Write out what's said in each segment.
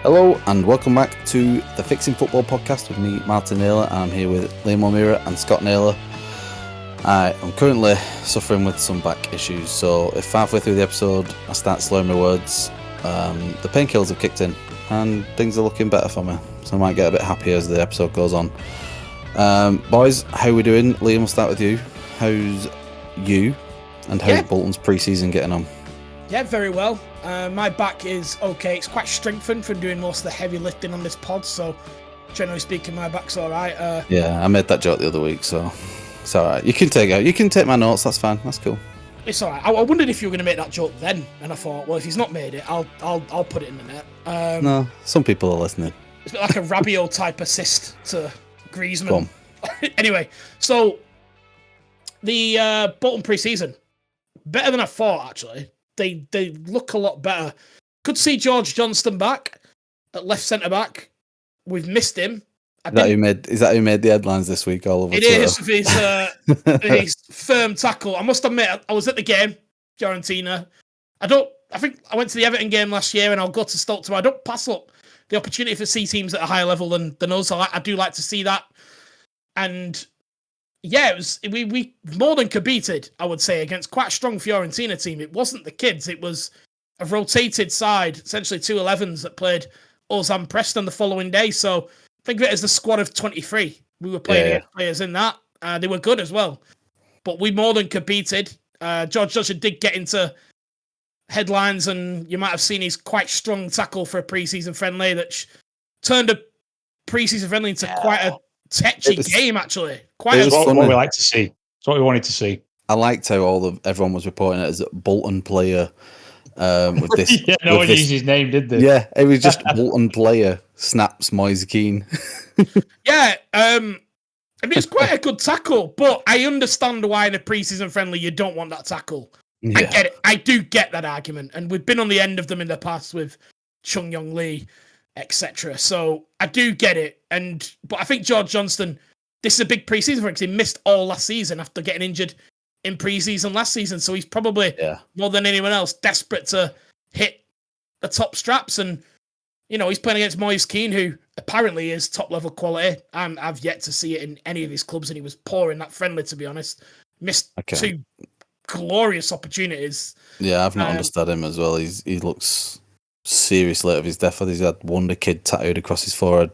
Hello and welcome back to the Fixing Football podcast with me, Martin Naylor, and I'm here with Liam O'Meara and Scott Naylor. I'm currently suffering with some back issues, so if halfway through the episode I start slurring my words, the painkillers have kicked in and things are looking better for me, so I might get a bit happier as the episode goes on. Boys, how are we doing? Liam, we'll start with you. How's you and how's Bolton's pre-season getting on? Yeah, very well. My back is okay. It's quite strengthened from doing most of the heavy lifting on this pod, so generally speaking, my back's all right. Yeah, I made that joke the other week, so it's all right. You can take my notes. That's fine. That's cool. It's all right. I wondered if you were going to make that joke then, and I thought, well, if he's not made it, I'll put it in the net. No, some people are listening. It's like a Rabiot type assist to Griezmann. Anyway, so the Bolton pre-season, better than I thought, actually. They look a lot better. Could see George Johnston back at left centre back. We've missed him. Is that who made the headlines this week all over Twitter? It is his firm tackle. I must admit, I was at the game, Fiorentina. I think I went to the Everton game last year, and I'll go to Stoke tomorrow. I don't pass up the opportunity for see teams at a higher level than us. I do like to see that. And yeah, we more than competed, I would say, against quite a strong Fiorentina team. It wasn't the kids. It was a rotated side, essentially 2 11s that played us and Preston the following day. So think of it as the squad of 23. We were playing against players in that. They were good as well. But we more than competed. George Johnson did get into headlines, and you might have seen his quite strong tackle for a pre-season friendly that turned a pre-season friendly into quite a tetchy game, actually. It's what we like to see. It's what we wanted to see. I liked how everyone was reporting it as a Bolton player. With this, no one used his name, did they? Yeah, it was just Bolton player snaps Moise Keane. Yeah, I mean, it's quite a good tackle, but I understand why in a pre-season friendly you don't want that tackle. Yeah. I get it. I do get that argument, and we've been on the end of them in the past with Chung Yong Lee, etc. So I do get it, but I think George Johnston, this is a big pre-season for him because he missed all last season after getting injured in pre-season last season. So he's probably more than anyone else desperate to hit the top straps, and he's playing against Moise Keane, who apparently is top level quality. I've yet to see it in any of his clubs, and he was poor in that friendly, to be honest. Missed 2 glorious opportunities. Yeah, I've not understood him as well. He looks seriously out of his depth. He's had Wonder Kid tattooed across his forehead.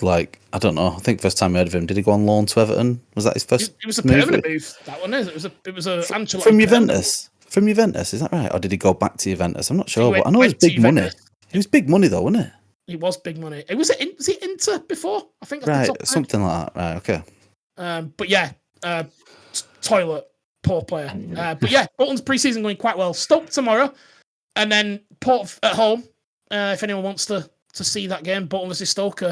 Like, I don't know. I think first time I heard of him, did he go on loan to Everton? Was that his first? It was a permanent move. That one is. It was a Ancelotti from Juventus. From Juventus, is that right? Or did he go back to Juventus? I'm not sure. But I know it was big money. It was big money, though, wasn't it? It was big money. Was he Inter before? I think. Right, something like that. Right, okay. But yeah, toilet, poor player. But yeah, Bolton's pre-season going quite well. Stoke tomorrow, and then Port at home. If anyone wants to see that game, Bolton versus Stoke,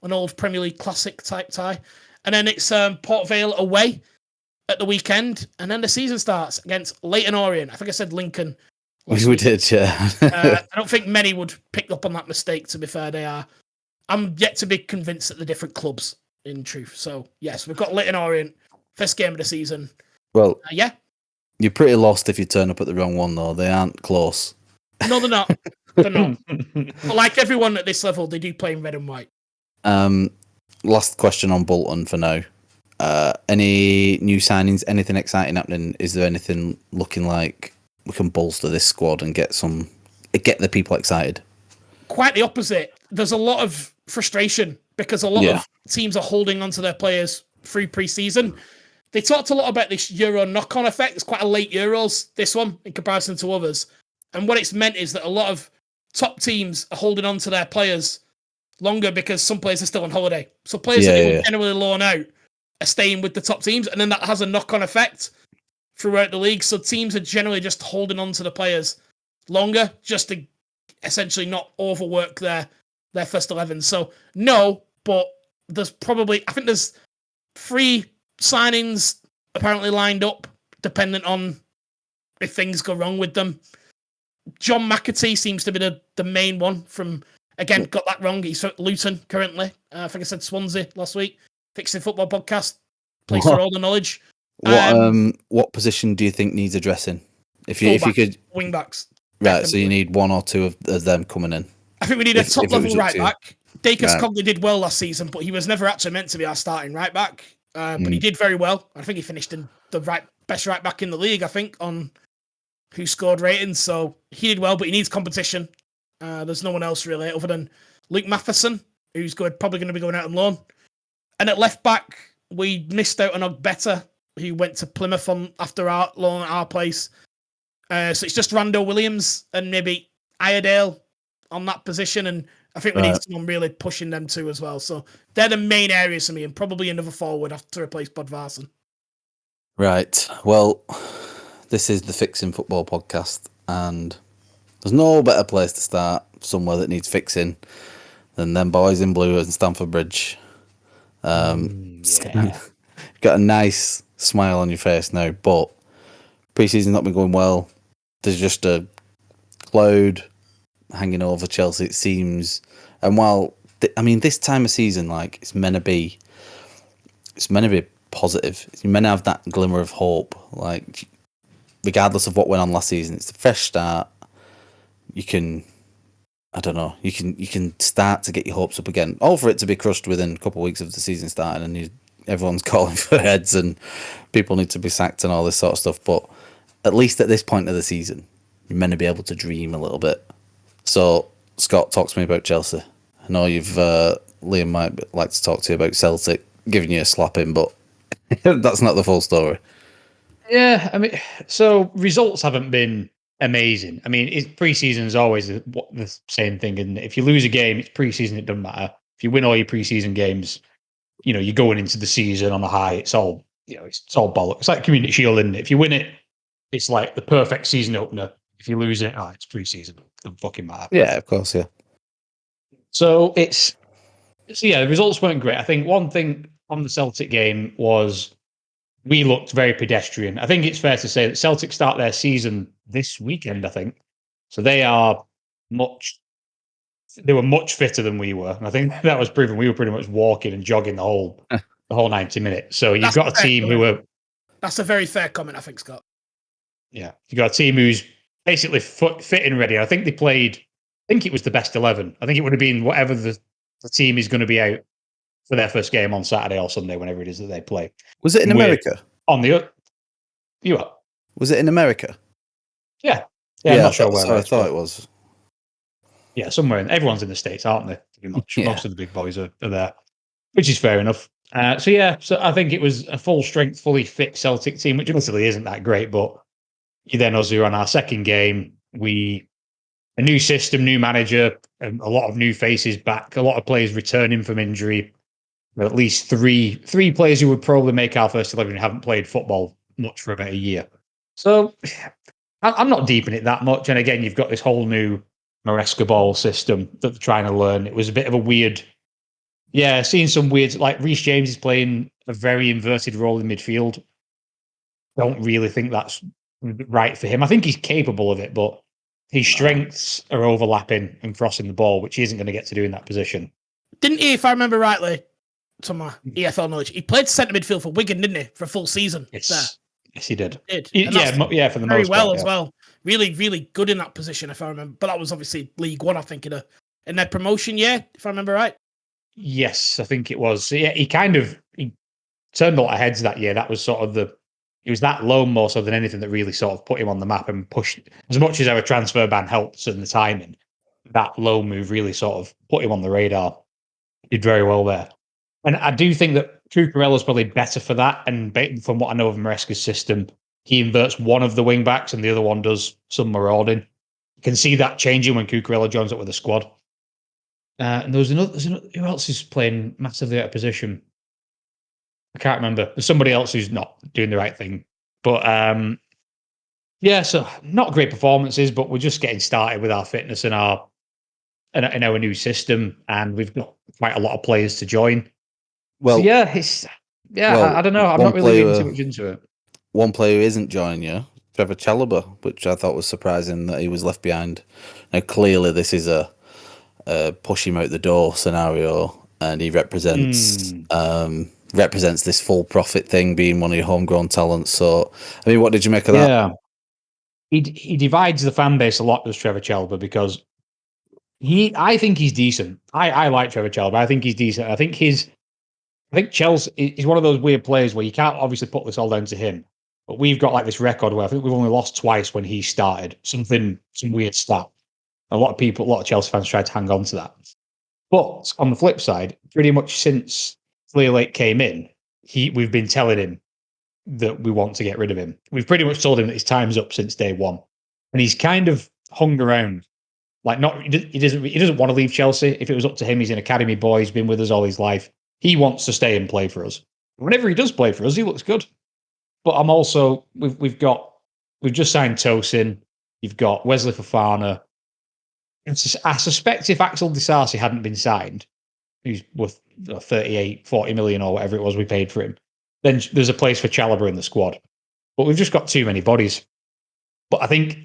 an old Premier League classic type tie. And then it's Port Vale away at the weekend, and then the season starts against Leyton Orient. I think I said Lincoln. We did, yeah. I don't think many would pick up on that mistake, to be fair. I'm yet to be convinced that they're different clubs, in truth. So, yes, we've got Leyton Orient, first game of the season. Well, yeah. You're pretty lost if you turn up at the wrong one, though. They aren't close. No, they're not. They're not. But like everyone at this level, they do play in red and white. Last question on Bolton for now. Any new signings? Anything exciting happening? Is there anything looking like we can bolster this squad and get the people excited? Quite the opposite. There's a lot of frustration because a lot of teams are holding onto their players through pre-season. They talked a lot about this Euro knock-on effect. It's quite a late Euros, this one, in comparison to others. And what it's meant is that a lot of top teams are holding on to their players longer because some players are still on holiday. So players that they would generally loan out are staying with the top teams, and then that has a knock-on effect throughout the league. So teams are generally just holding on to the players longer just to essentially not overwork their first 11. So no, but I think there's 3 signings apparently lined up, dependent on if things go wrong with them. John McAtee seems to be the main one from, again, got that wrong. He's at Luton currently. I think I said Swansea last week. Fixing Football podcast. Place for all the knowledge. What position do you think needs addressing? If you could wing backs. Right, so you need 1 or 2 of them coming in. I think we need a top-level right back. Dacus Right. Cogley did well last season, but he was never actually meant to be our starting right back. But he did very well. I think he finished in the best right back in the league, I think, on who scored ratings. So he did well, but he needs competition. There's no one else really other than Luke Matheson, who's probably going to be going out on loan. And at left back, we missed out on Ogbeta, who went to Plymouth after our loan at our place. So it's just Rando Williams and maybe Iredale on that position, and I think we need someone really pushing them too as well. So they're the main areas for me, and probably another forward to replace Bodvarsson. Right. Well, this is the Fixing Football podcast, and there's no better place to start somewhere that needs fixing than them boys in blue at Stamford Bridge. Got a nice smile on your face now, but pre-season's not been going well. There's just a cloud hanging over Chelsea, it seems. And while this time of season, like, it's meant to be positive. It's meant to have that glimmer of hope. Like, regardless of what went on last season, it's a fresh start. You can start to get your hopes up again. All for it to be crushed within a couple of weeks of the season starting, and everyone's calling for heads and people need to be sacked and all this sort of stuff. But at least at this point of the season, you're meant to be able to dream a little bit. So, Scott, talk to me about Chelsea. I know Liam might like to talk to you about Celtic giving you a slapping, but that's not the full story. Yeah, I mean, so results haven't been amazing. I mean, pre-season is always the same thing, and if you lose a game, it's pre-season. It doesn't matter. If you win all your pre-season games, you're going into the season on a high. It's all it's all bollocks. It's like Community Shield, isn't it? If you win it, it's like the perfect season opener. If you lose it, it's pre-season. It doesn't fucking matter. Yeah, of course, yeah. So the results weren't great. I think one thing on the Celtic game was we looked very pedestrian. I think it's fair to say that Celtic start their season this weekend, I think. So they were much fitter than we were. And I think that was proven. We were pretty much walking and jogging the whole 90 minutes. So you've got a team who are... That's a very fair comment, I think, Scott. Yeah. You've got a team who's basically fit and ready. I think they played... I think it was the best 11. I think it would have been whatever the team is going to be out for their first game on Saturday or Sunday, whenever it is that they play. Was it in America? Was it in America? Yeah. I'm not sure where. I thought it was. Yeah, somewhere. Everyone's in the States, aren't they? Pretty much. Yeah. Most of the big boys are there, which is fair enough. So I think it was a full strength, fully fit Celtic team, which honestly isn't that great. But then us who are on our second game, a new system, new manager, and a lot of new faces back, a lot of players returning from injury. At least three players who would probably make our first 11 who haven't played football much for about a year. So I'm not deep in it that much. And again, you've got this whole new Maresca ball system that they're trying to learn. It was a bit of a weird, seeing some weird, like Reece James is playing a very inverted role in midfield. Don't really think that's right for him. I think he's capable of it, but his strengths are overlapping and crossing the ball, which he isn't going to get to do in that position. Didn't he, if I remember rightly, to my EFL knowledge, he played centre midfield for Wigan, didn't he, for a full season? Yes, he did. For the very most well part, as well. Really, really good in that position, if I remember. But that was obviously League One, I think, in their promotion year, if I remember right. Yes, I think it was. So, yeah, he turned a lot of heads that year. That was sort of it was that loan more so than anything that really sort of put him on the map and pushed. As much as our transfer ban helped and the timing, that loan move really sort of put him on the radar. He did very well there. And I do think that Cucurella's probably better for that. And from what I know of Maresca's system, he inverts one of the wing backs and the other one does some marauding. You can see that changing when Cucurella joins up with the squad. And there's another. Who else is playing massively out of position? I can't remember. There's somebody else who's not doing the right thing. But so not great performances, but we're just getting started with our fitness and our new system, and we've got quite a lot of players to join. Well, so I don't know. I'm not really getting too much into it. One player who isn't joining you, Trevor Chalobah, which I thought was surprising that he was left behind. Now, clearly, this is a push him out the door scenario, and he represents this full profit thing, being one of your homegrown talents. So, I mean, what did you make of that? Yeah, he divides the fan base a lot, does Trevor Chalobah, because I think he's decent. I like Trevor Chalobah. I think he's decent. I think Chelsea is one of those weird players where you can't obviously put this all down to him. But we've got like this record where I think we've only lost twice when he started. Some weird stat. A lot of Chelsea fans tried to hang on to that. But on the flip side, pretty much since Clearlake came in, we've been telling him that we want to get rid of him. We've pretty much told him that his time's up since day one, and he's kind of hung around. Like, not he doesn't want to leave Chelsea. If it was up to him, he's an academy boy. He's been with us all his life. He wants to stay and play for us. Whenever he does play for us, he looks good. But I'm also we've just signed Tosin. You've got Wesley Fofana. I suspect if Axel Disasi hadn't been signed, who's worth 38, 40 million or whatever it was we paid for him, then there's a place for Chalobah in the squad. But we've just got too many bodies. But I think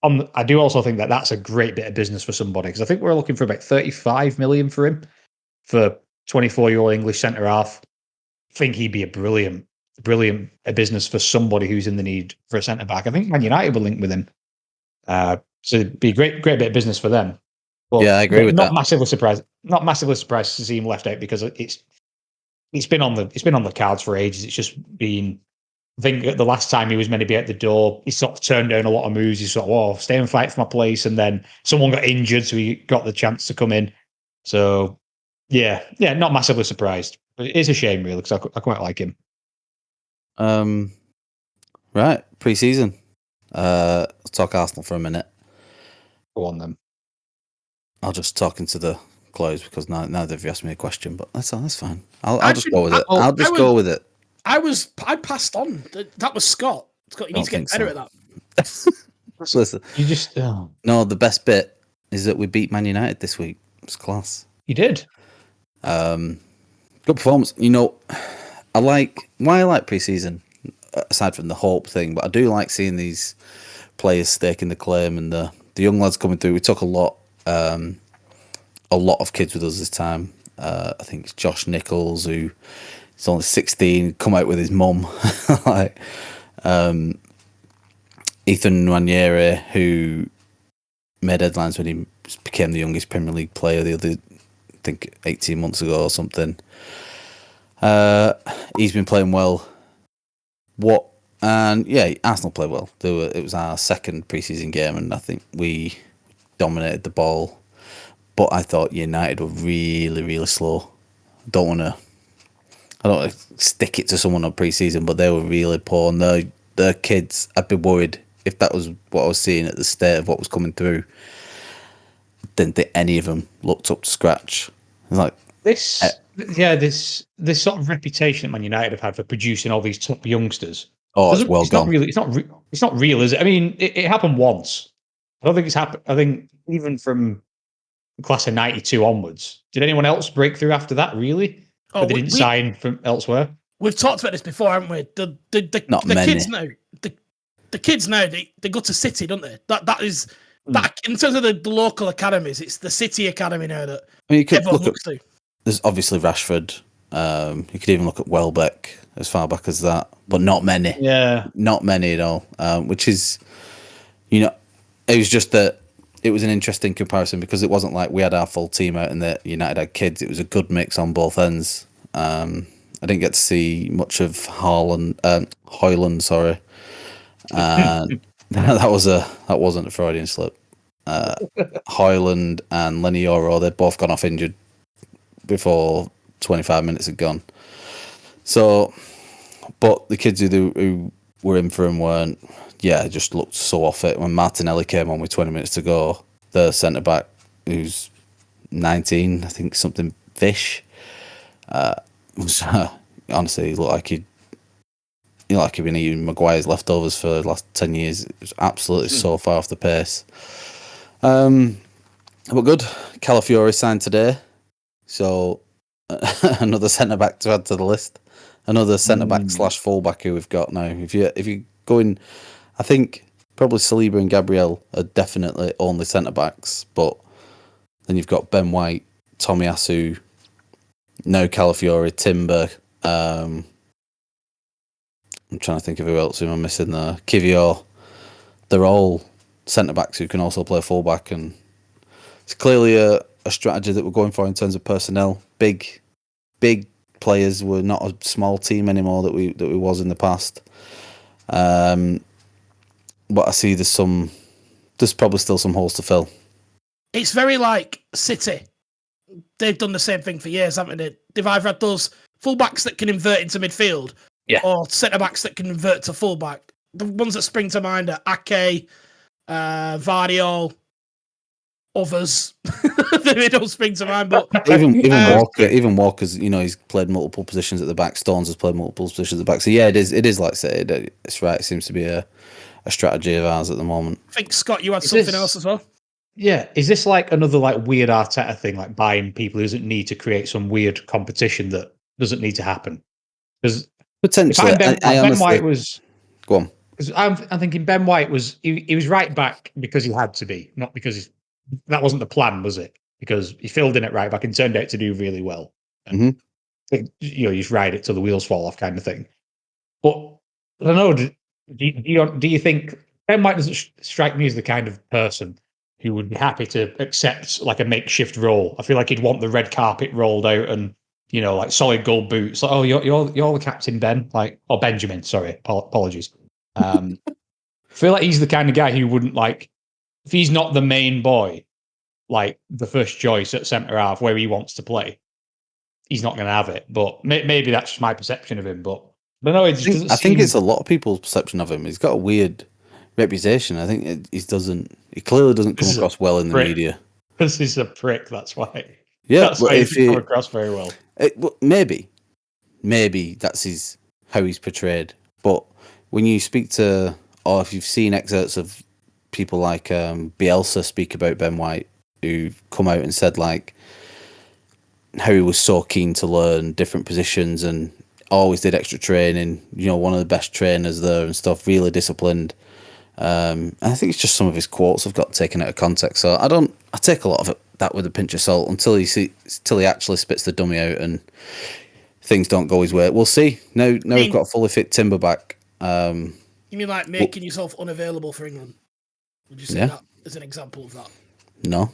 I do also think that that's a great bit of business for somebody, because I think we're looking for about 35 million for him, for 24-year-old English centre half. I think he'd be a brilliant business for somebody who's in the need for a centre back. I think Man United will link with him. So it'd be a great bit of business for them. But yeah, I agree with that. Not massively surprised to see him left out, because it's been on the cards for ages. It's just been. I think the last time he was meant to be at the door, he sort of turned down a lot of moves. He sort of, stay and fight for my place, and then someone got injured, so he got the chance to come in. So yeah, not massively surprised. But it is a shame, really, because I quite like him. Right, pre-season. Let's talk Arsenal for a minute. Go on then. I'll just talk into the close, because now they've asked me a question, but that's fine. I'll just go with it. I'll just go with it. I passed on. That was Scott. Scott, you need to get better at that. Listen, you just no. The best bit is that we beat Man United this week. It's class. You did. Good performance. You know, I like pre-season, aside from the hope thing, but I do like seeing these players staking the claim and the young lads coming through. We took a lot of kids with us this time. I think it's Josh Nichols, who is only 16, come out with his mum. Like Ethan Nwaneri, who made headlines when he became the youngest Premier League player I think 18 months ago or something. He's been playing well. Arsenal played well. It was our second pre-season game, and I think we dominated the ball. But I thought United were really, really slow. I don't want to stick it to someone on pre-season, but they were really poor. And their kids, I'd be worried if that was what I was seeing at the state of what was coming through. Didn't think any of them looked up to scratch. Like this sort of reputation that Man United have had for producing all these top youngsters. Oh, it's well gone. It's not real, is it? I mean, it happened once. I don't think it's happened. I think even from the class of '92 onwards, did anyone else break through after that? Really? Oh, but they didn't sign from elsewhere. We've talked about this before, haven't we? The kids now, they go to City, don't they? That in terms of the local academies, it's the City academy now that you could everyone looks to. There's obviously Rashford. You could even look at Welbeck as far back as that, but not many. Yeah, not many at all. Which is, it was just that it was an interesting comparison, because it wasn't like we had our full team out and that United had kids. It was a good mix on both ends. I didn't get to see much of Højlund, sorry. that wasn't a Freudian slip. Højlund and Lenny Yoro, they'd both gone off injured before 25 minutes had gone. So, but the kids who were in for him weren't. Yeah, just looked so off it. When Martinelli came on with 20 minutes to go, the centre back, who's 19, I think something fish, was honestly, he looked like he'd been eating Maguire's leftovers for the last 10 years. It was absolutely so far off the pace. But good. Calafiori signed today, so another centre back to add to the list. Another centre back / fullback who we've got now. If you go in, I think probably Saliba and Gabriel are definitely only centre backs, but then you've got Ben White, Tomiyasu, no Calafiori, Timber. I'm trying to think of who else am I missing there. Kivior. They're all centre backs who can also play fullback, and it's clearly a strategy that we're going for in terms of personnel. Big players. We're not a small team anymore that we was in the past. But I see there's probably still some holes to fill. It's very like City. They've done the same thing for years, haven't they? They've either had those fullbacks that can invert into midfield, or centre backs that can invert to fullback. The ones that spring to mind are Ake, Vardiol, others. They don't spring to mind, but even Walker's, he's played multiple positions at the back. Stones has played multiple positions at the back. So yeah, it is like I say, it's right. It seems to be a strategy of ours at the moment. I think Scott, you had something else as well. Yeah, is this like another like weird Arteta thing, like buying people who doesn't need to create some weird competition that doesn't need to happen? Because potentially, Ben White was. Go on. Because I'm thinking Ben White was he was right back because he had to be, not because that wasn't the plan, was it? Because he filled in at right back and turned out to do really well. And you just ride it till the wheels fall off, kind of thing. But I don't know. Do you think Ben White doesn't strike me as the kind of person who would be happy to accept like a makeshift role? I feel like he'd want the red carpet rolled out and like solid gold boots. Like, oh, you're the captain, Ben, or Benjamin. Sorry, apologies. I feel like he's the kind of guy who wouldn't like if he's not the main boy, like the first choice at centre half where he wants to play. He's not going to have it. But maybe that's just my perception of him. But I don't know. I think it's a lot of people's perception of him. He's got a weird reputation. I think he clearly doesn't come across well in the media. Because he's a prick. That's why. Yeah, that's why he doesn't come across very well. Maybe that's how he's portrayed. But when you speak to, or if you've seen excerpts of people like Bielsa speak about Ben White, who've come out and said like how he was so keen to learn different positions and always did extra training, one of the best trainers there and stuff, really disciplined. And I think it's just some of his quotes have got taken out of context. So I take a lot of that with a pinch of salt until he actually spits the dummy out and things don't go his way. We'll see. Now we've got a fully fit Timber back. You mean like making yourself unavailable for England? Would you say that as an example of that? No.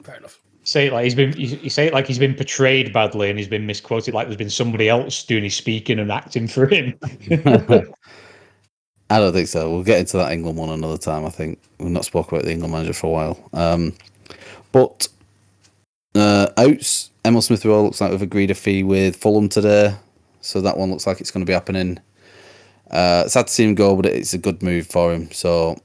Fair enough. Say it like you say it like he's been portrayed badly and he's been misquoted, like there's been somebody else doing his speaking and acting for him. I don't think so. We'll get into that England one another time. I think we've not spoken about the England manager for a while. But outs, Emil Smith-Rowe looks like we've agreed a fee with Fulham today, so that one looks like it's going to be happening. Sad to see him go, but it's a good move for him. So,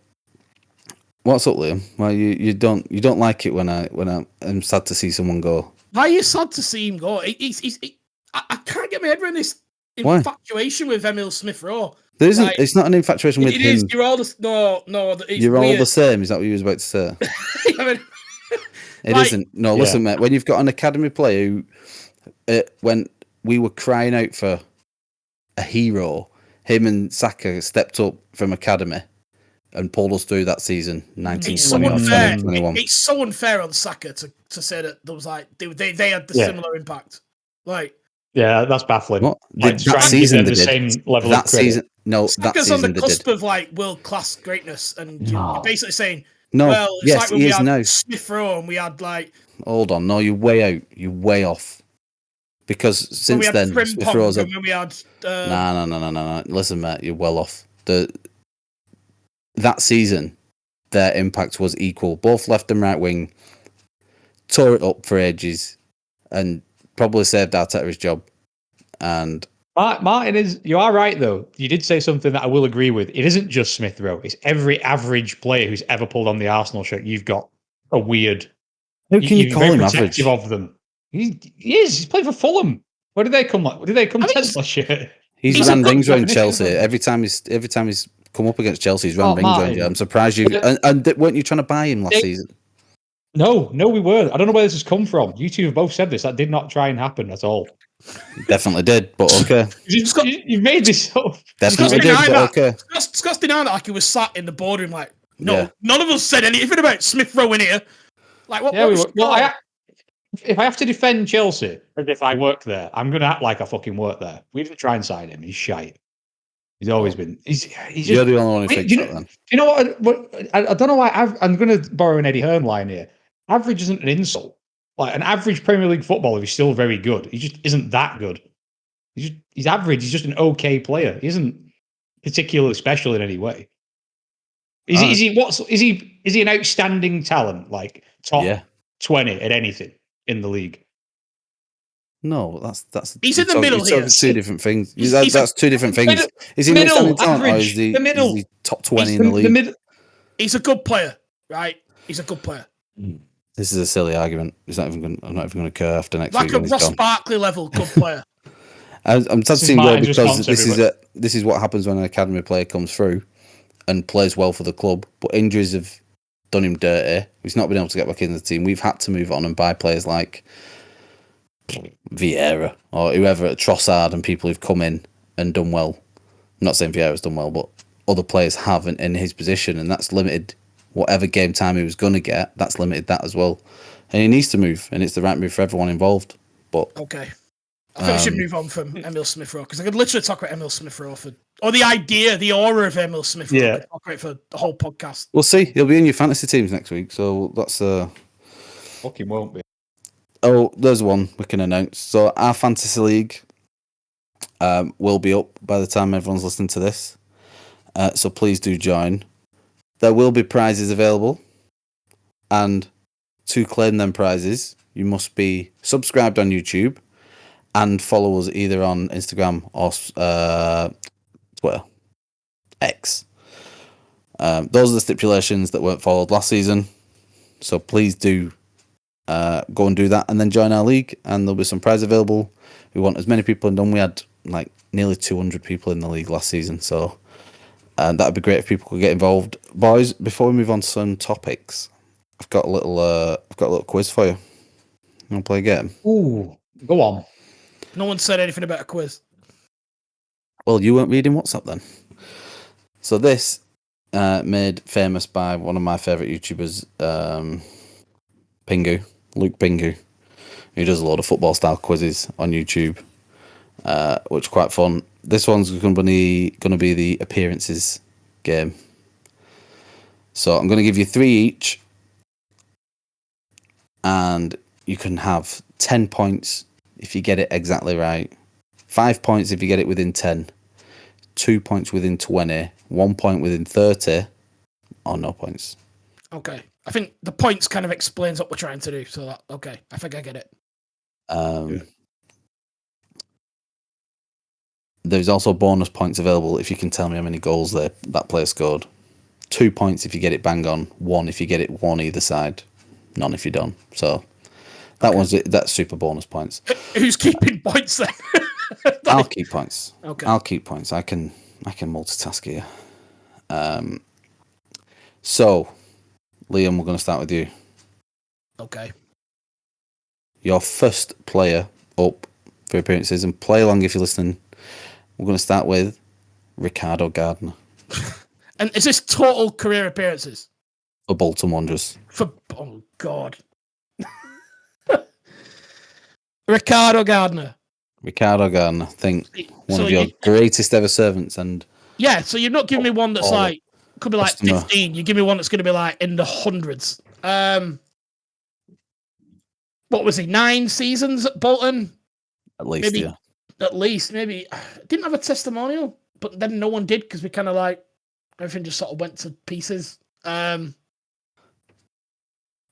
what's up, Liam? Well, you don't like it when I'm sad to see someone go. Why are you sad to see him go? I can't get my head around this infatuation with Emil Smith-Rowe. There isn't. It's not an infatuation with him. It is. You're all no. You're all the same. Is that what you was about to say? It isn't. No, listen, mate. When you've got an academy player who, when we were crying out for a hero, him and Saka stepped up from academy and pulled us through that season, 1921. It's so unfair on Saka to say that there was like they had the similar impact. Like, yeah, that's baffling. What? That season they did. Same level of credit. Season, no, Saka's that season on the cusp of like world class greatness, and you're basically saying, no, well, it's like when we had now. Smith-Rowe and we had like. Hold on, no, you're way out. You're way off. Because since then, Smith-Rowe's when we had. No. Listen, mate, you're well off. That season, their impact was equal. Both left and right wing tore it up for ages, and probably saved Arteta his job. And Martin you are right though. You did say something that I will agree with. It isn't just Smith-Rowe. It's every average player who's ever pulled on the Arsenal shirt. You've got a weird. Who can you call him average? Of them. He is. He's played for Fulham. Where did they come? Did they come 10th last year? He's ran rings around Chelsea every time he's come up against Chelsea. He's run rings around you. I'm surprised you. And weren't you trying to buy him last season? No, we weren't. I don't know where this has come from. You two have both said this. That did not try and happen at all. Definitely did, but okay. You've made this up. Definitely did, but okay. Scott's denying that like he was sat in the boardroom like, none of us said anything about Smith-Rowe in here. Like, what? Yeah, if I have to defend Chelsea, as if I work there, I'm going to act like I fucking work there. We didn't try and sign him. He's shite. He's always been. He's just, You're the only one who thinks that, then. Do you know what? I don't know why. I'm going to borrow an Eddie Hearn line here. average isn't an insult. Like an average Premier League footballer is still very good. He just isn't that good. He's average. He's just an okay player. He isn't particularly special in any way. Is he an outstanding talent, like top 20 at anything in the league? No, that's he's in the middle here. It's two different things. That's two different things. Is he an outstanding talent, or is he top 20 in the league? He's a good player, right? He's a good player. This is a silly argument. I'm not even going to care after next week. Like a Ross Barkley level good player. I'm sad to see him go because this is what happens when an academy player comes through and plays well for the club, but injuries have done him dirty. He's not been able to get back in the team. We've had to move on and buy players like Vieira or whoever, Trossard, and people who've come in and done well. I'm not saying Vieira's done well, but other players haven't in his position, and that's limited whatever game time he was going to get. That's limited that as well, and he needs to move, and it's the right move for everyone involved. But okay. I think we should move on from Emil Smith-Rowe, because I could literally talk about Emil Smith-Rowe or the idea, the aura of Emil Smith-Rowe. Yeah. I could talk about it for the whole podcast. We'll see. He'll be in your fantasy teams next week, so that's fucking won't be. Oh, there's one we can announce. So our fantasy league will be up by the time everyone's listening to this. So please do join. There will be prizes available, and to claim them prizes, you must be subscribed on YouTube and follow us either on Instagram or Twitter, X. Those are the stipulations that weren't followed last season. So please do go and do that, and then join our league, and there'll be some prize available. We want as many people done. We had like nearly 200 people in the league last season, so that'd be great if people could get involved. Boys, before we move on to some topics, I've got a little quiz for you. You want to play a game? Ooh, go on. No one said anything about a quiz. Well, you weren't reading WhatsApp then. So this made famous by one of my favourite YouTubers, Luke Pingu, who does a lot of football style quizzes on YouTube, which are quite fun. This one's going to be the appearances game. So I'm going to give you 3 each, and you can have 10 points if you get it exactly right, 5 points if you get it within 10, 2 points within 20, 1 point within 30, or no points. Okay. I think the points kind of explains what we're trying to do. So, okay, I think I get it. There's also bonus points available if you can tell me how many goals that player scored. 2 points if you get it bang on, 1 if you get it one either side, none if you don't. So that's super bonus points. Who's keeping points then? I'll keep points. Okay. I'll keep points. I can multitask here. So, Liam, we're going to start with you. Okay. Your first player up for appearances, and play along if you're listening. We're going to start with Ricardo Gardner. And is this total career appearances? For Bolton Wanderers. Oh, God. Ricardo Gardner. I think one of your greatest ever servants. And yeah, so you're not giving me one that's like, could be like 15. You give me one that's going to be like in the hundreds. What was he, 9 seasons at Bolton? At least, maybe, yeah. At least, maybe. Didn't have a testimonial, but then no one did because we kind of like, everything just sort of went to pieces. I'm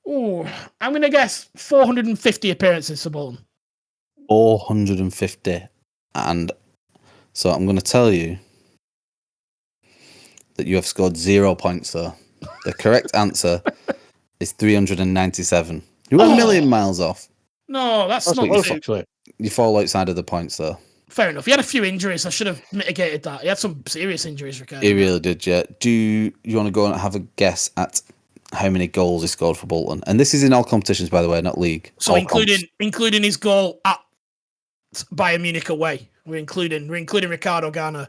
going to guess 450 appearances for Bolton. 450. And so I'm going to tell you that you have scored 0 points, though. The correct answer is 397. You're 1 million miles off. No, that's not actually. You fall outside of the points, though. Fair enough. He had a few injuries. I should have mitigated that. He had some serious injuries, Ricardo. He really did, yeah. Do you want to go and have a guess at how many goals he scored for Bolton? And this is in all competitions, by the way, not league. So including his goal at Bayern Munich away. We're including Ricardo Gardner.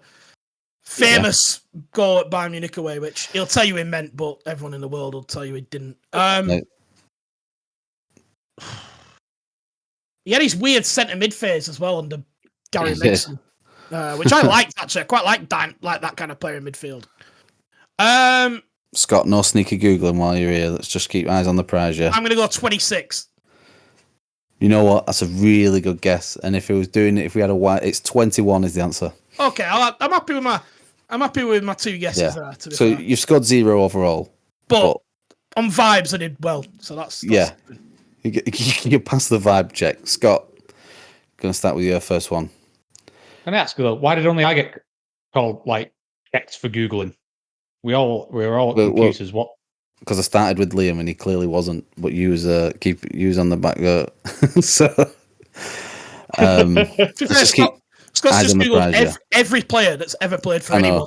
Famous goal at Bayern Munich away, which he'll tell you he meant, but everyone in the world will tell you he didn't. No. He had his weird centre mid phase as well under Gary Mason, which I liked actually. I quite like that kind of player in midfield. Scott, no sneaky Googling while you're here. Let's just keep eyes on the prize, yeah? I'm going to go 26. You know what? That's a really good guess. And if we had a white, it's 21 is the answer. Okay, I'm happy with my two guesses there. To be fair. You've scored 0 overall. But on vibes, I did well. So that's yeah. You passed the vibe check. Scott, going to start with your first one. Can I ask, though, why did only I get called, like, checked for Googling? We were all at computers. What? Because I started with Liam and he clearly wasn't, but you was on the back. So, Scott's just Googled every player that's ever played for anyone.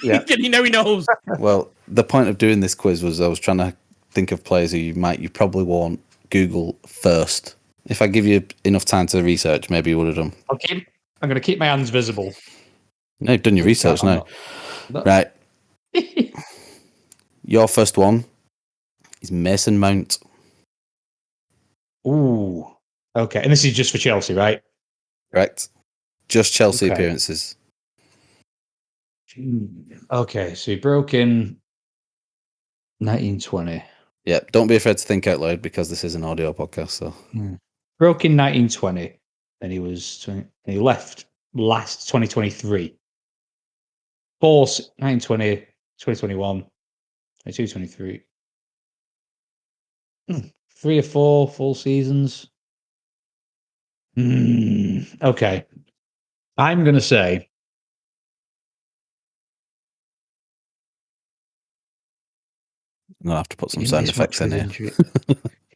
Yeah, he knows. Well, the point of doing this quiz was I was trying to think of players who you probably won't Google first. If I give you enough time to research, maybe you would have done. I'm going to keep my hands visible. No, you've done your research now. Right. Your first one is Mason Mount. Ooh. Okay. And this is just for Chelsea, right? Correct. Just Chelsea appearances. Okay. So he broke in 1920. Yeah. Don't be afraid to think out loud because this is an audio podcast. So broke in 1920. And he left last 2023. Force 1920, 2021, 22, 23. 3 or 4 full seasons. Okay. I'm going to say I'll have to put some sound effects in here. He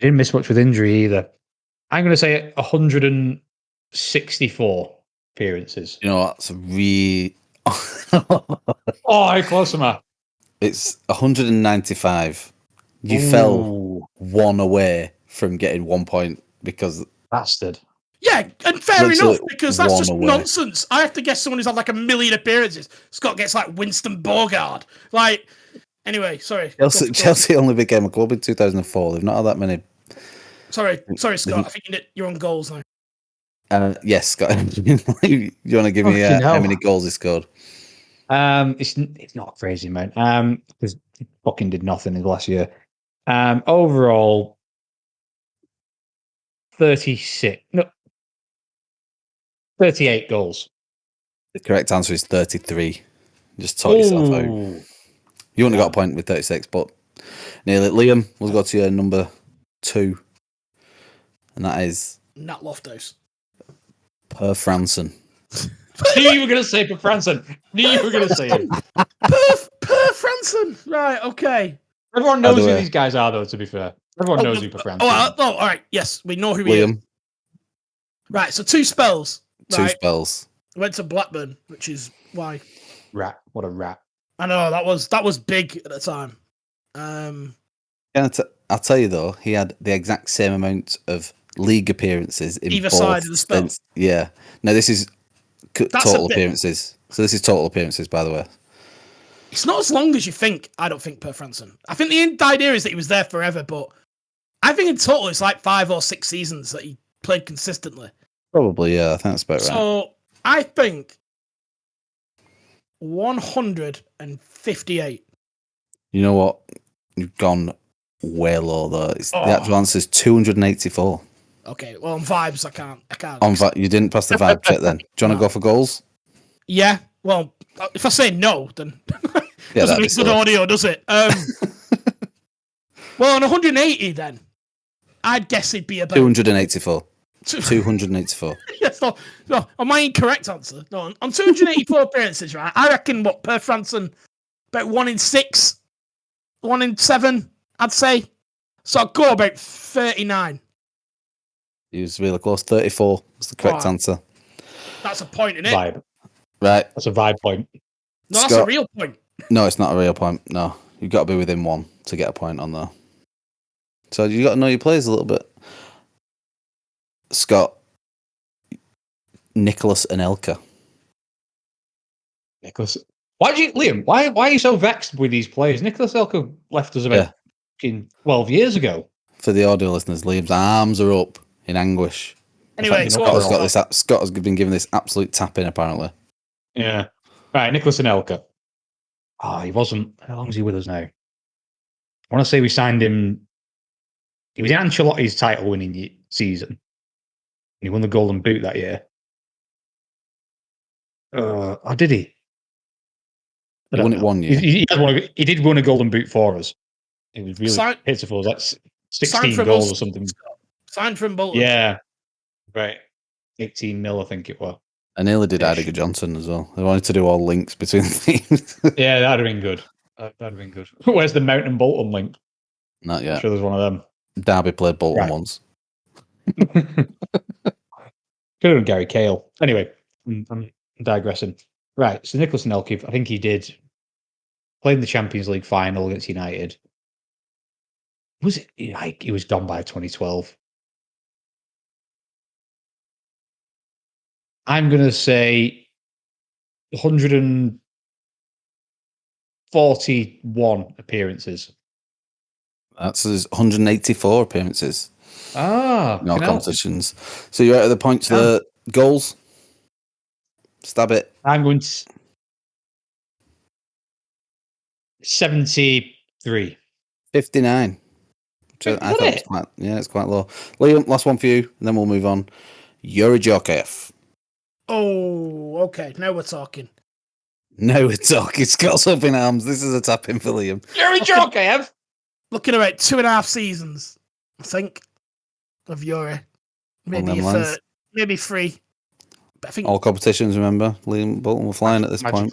didn't miss much with injury either. I'm going to say 164 appearances. You know, that's oh, how close am I? It's 195. You fell 1 away from getting 1 point because... Bastard. Yeah, and fair enough, because that's just nonsense. I have to guess someone who's had like 1 million appearances. Scott gets like Winston Bogard. Like, anyway, sorry. Chelsea only became a club in 2004. They've not had that many. Sorry, Scott. I think you're on goals now. Yes, Scott. You want to give me how many goals he scored? It's not crazy, man. Because he fucking did nothing in the last year. Overall, 38 goals. The correct answer is 33. Just talk yourself out. You only got a point with 36, but nearly. Liam, we'll go to your number 2. And that is... Nat Loftus. Per Franson. Knew you were going to say Per Franson. Knew you were going to say it. Per Franson. Right, okay. Everyone knows who these guys are, though, to be fair. Everyone knows who Per Franson is. All right. Yes, we know who he is. Right, so 2 spells. Right? 2 spells. Went to Blackburn, which is why. Rat. What a rat. I know, that was big at the time. I'll tell you, though, he had the exact same amount of league appearances in either both side of the spell. Yeah. No, this is total appearances. So this is total appearances, by the way. It's not as long as you think, I don't think, Per Franson. I think the idea is that he was there forever, but I think in total it's like 5 or 6 seasons that he played consistently. Probably, yeah. I think that's about right. So I think 158. You know what? You've gone way low, though. The actual answer is 284. Okay, well, on vibes, I can't. You didn't pass the vibe check then. Do you want to go for goals? Yeah, well, if I say no, then doesn't make good audio, does it? Well, on 180 then, I'd guess it'd be about... 284. 284. Yes, no, on my incorrect answer. No, on 284 appearances, right, I reckon Per Franson, about 1 in 6, 1 in 7, I'd say. So I'd go about 39. He was really close. 34 was the correct answer. That's a point, isn't it? Vibe. Right. That's a vibe point. No, Scott, that's a real point. No, it's not a real point. No. You've got to be within 1 to get a point on there. So you got to know your players a little bit. Scott. Nicholas Anelka. Nicholas. Liam, why are you so vexed with these players? Nicholas Anelka left us about 12 years ago. For the audio listeners, Liam's arms are up in anguish. Anyway, Scott has been given this absolute tap-in, apparently. Yeah. Right, Nicholas Anelka. He wasn't... How long is he with us now? I want to say we signed him. He was in Ancelotti's title-winning season. He won the Golden Boot that year. Or did he? He won it one year. He did win a Golden Boot for us. It was really pitiful. That's 16 goals or something. Signed from Bolton. Yeah. Right. 18 mil, I think it was. I nearly did Heidegger Johnson as well. I wanted to do all links between the teams. Yeah, that'd have been good. That'd have been good. Where's the Mountain Bolton link? Not yet. I'm sure there's one of them. Derby played Bolton once. Could have done Gary Cahill. Anyway, I'm digressing. Right, so Nicholas Nelke, I think he did play in the Champions League final against United. Was it like he was gone by 2012? I'm going to say 141 appearances. That's his 184 appearances. No competitions. So you're out of the points there. Goals? Stab it. I'm going to 73. 59. I thought it's quite low. Liam, last one for you, and then we'll move on. Yuri Djorkaeff. Oh, okay. Now we're talking. Scott's up in arms. This is a tap in for Liam. Yuri Djorkaeff. Looking about 2.5 seasons, I think, of Yuri. Maybe maybe 3. But I think all competitions. Remember, Liam Bolton were flying at this point.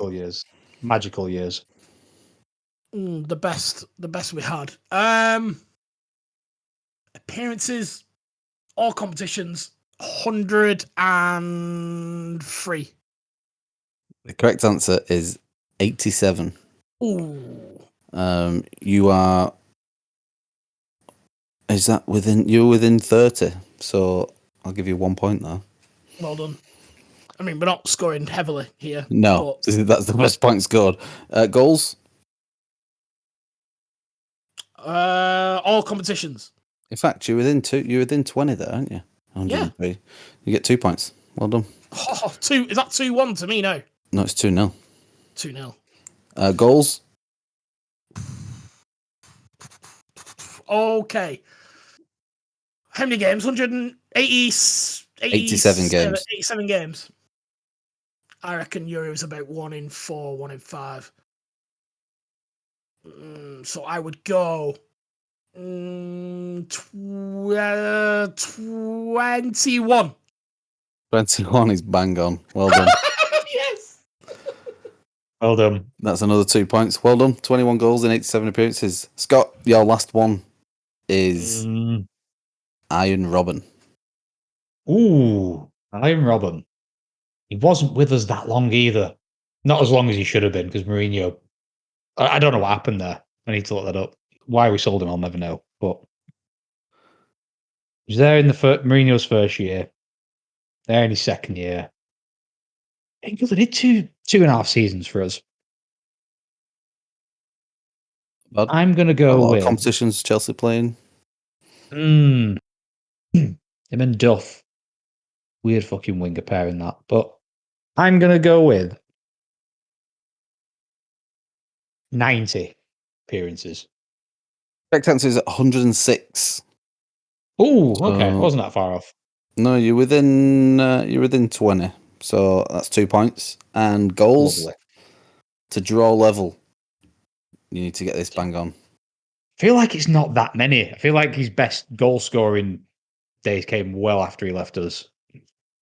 Magical years. The best we had. Appearances, all competitions, 103. The correct answer is 87. Ooh. You are. Is that within? You're within 30. So I'll give you 1 point there. Well done. I mean, we're not scoring heavily here. No, that's the best point scored. Goals? All competitions. In fact, you're within 20 there, aren't you? 103. Yeah. You get 2 points. Well done. Oh, 2. Is that 2-1 to me now? No, it's 2-0. 2-0. Goals? Okay. How many games? 87 games. 87 games. I reckon Yuri was about 1 in 4, 1 in 5. So I would go 21. 21 is bang on. Well done. Yes. Well done. That's another 2 points. Well done. 21 goals in 87 appearances. Scott, your last one is Iron Robben. Ooh, Iron Robben. He wasn't with us that long either. Not as long as he should have been, because Mourinho... I don't know what happened there. I need to look that up. Why we sold him, I'll never know. But he was there in Mourinho's first year. There in his second year. I think he did 2.5 seasons for us. But I'm going to go with... competitions Chelsea playing. Him and Duff. Weird fucking winger pair in that. But I'm going to go with 90 appearances. Correct answer is 106. Oh, okay. Wasn't that far off. No, you're within 20. So that's 2 points. And goals? Lovely. To draw level. You need to get this bang on. I feel like it's not that many. I feel like his best goal scoring days came well after he left us.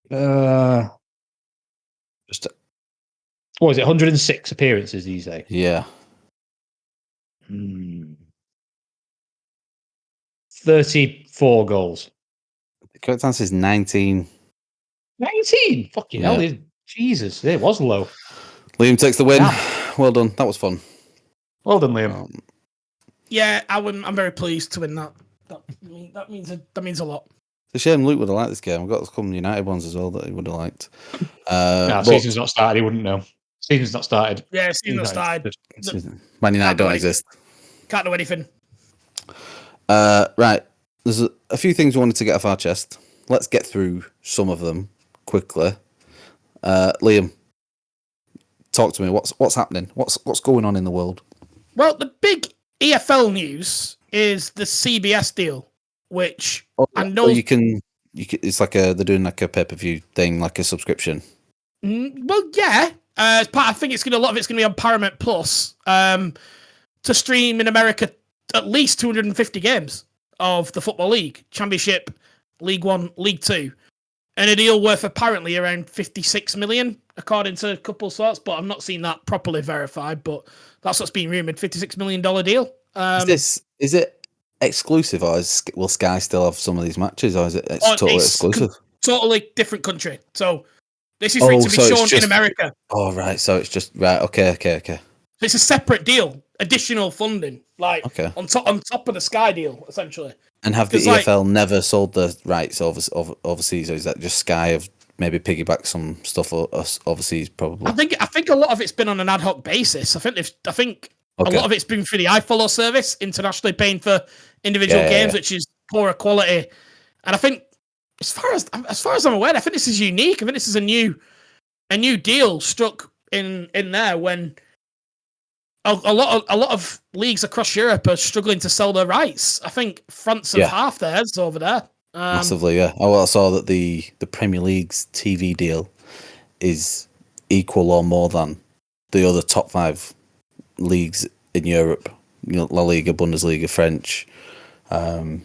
What was it? 106 appearances, did you say? Yeah. 34 goals. The correct answer is 19. 19? Fucking hell. Jesus, it was low. Liam takes the win. Yeah. Well done. That was fun. Well done, Liam. Yeah, I'm very pleased to win that. That means a lot. It's a shame Luke would have liked this game. I've got some United ones as well that he would have liked. Season's not started. He wouldn't know. Season's not started. Yeah, season's not started. Man United don't exist. Can't do anything. Right. There's a few things we wanted to get off our chest. Let's get through some of them quickly. Liam, talk to me. What's happening? What's going on in the world? Well, the big EFL news is the CBS deal, which I know you can. It's like they're doing like a pay-per-view thing, like a subscription. Well, yeah. I think a lot of it's going to be on Paramount Plus to stream in America at least 250 games of the Football League, Championship, League One, League Two, and a deal worth apparently around 56 million, according to a couple sorts. But I've not seen that properly verified. But that's what's being rumored: $56 million deal. Is it exclusive, or will Sky still have some of these matches, or is it totally exclusive? Totally different country. So this is for it to be shown in America. Oh, right. So it's just right. Okay. It's a separate deal, additional funding, on top of the Sky deal, essentially. And have the EFL never sold the rights overseas, or is that just Sky have maybe piggybacked some stuff overseas? Probably. I think a lot of it's been on an ad hoc basis. I think a lot of it's been through the iFollow service, internationally paying for individual games, which is poorer quality. And I think, as far as I'm aware, I think this is unique. I think this is a new deal struck in there when a lot of leagues across Europe are struggling to sell their rights. I think France have half theirs over there. Massively, yeah. I saw that the Premier League's TV deal is equal or more than the other top 5 leagues in Europe. La Liga, Bundesliga, French, and